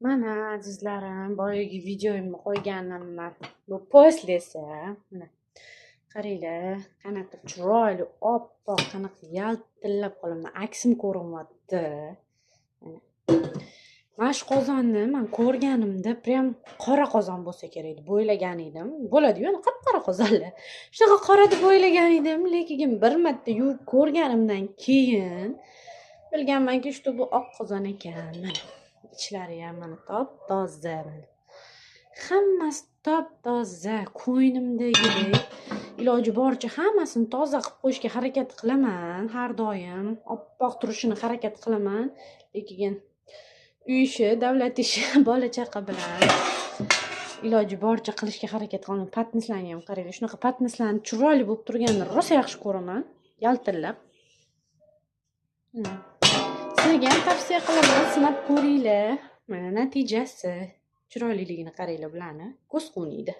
Mana azizlarim, boyagi videoyimni qo'yganimman. Bu poslesi. Mana qaranglar, qanaqa chiroyli, oppoq, qanaqa yaltillab qolaman. Aksim ko'rinyapti. Mana shu qozonni men ko'rganimda prям qora qozon bo'lsa kerak deb o'ylagan edim. Bo'ladi-yu, qop-qora qozonlar. Shunaqa qora deb o'ylagan edim, lekin bir marta yuvib ko'rganimdan keyin bilganmanki, shu bu oq qozon ekan. Mana ichlari ham mana top-toza. Hammasi top-toza, ko'ynimdagidek. Iloji boricha hammasini toza qilib qo'yishga harakat qilaman, har doim oppoq turishini harakat qilaman, lekin uy ishi, davlat ishi, bola chaqa bilan iloji boricha qilishga harakat qilaman. Patnislarni ham qaranglar, shunaqa patnislarni chiroyli bo'lib turganini rosa yaxshi ko'raman, yaltillab. Sizlarga ham tavsiya qilaman, sinab ko'ringlar. Mana natijasi. Chiroyliligini qaranglar bularni. Ko'z quvnaydi.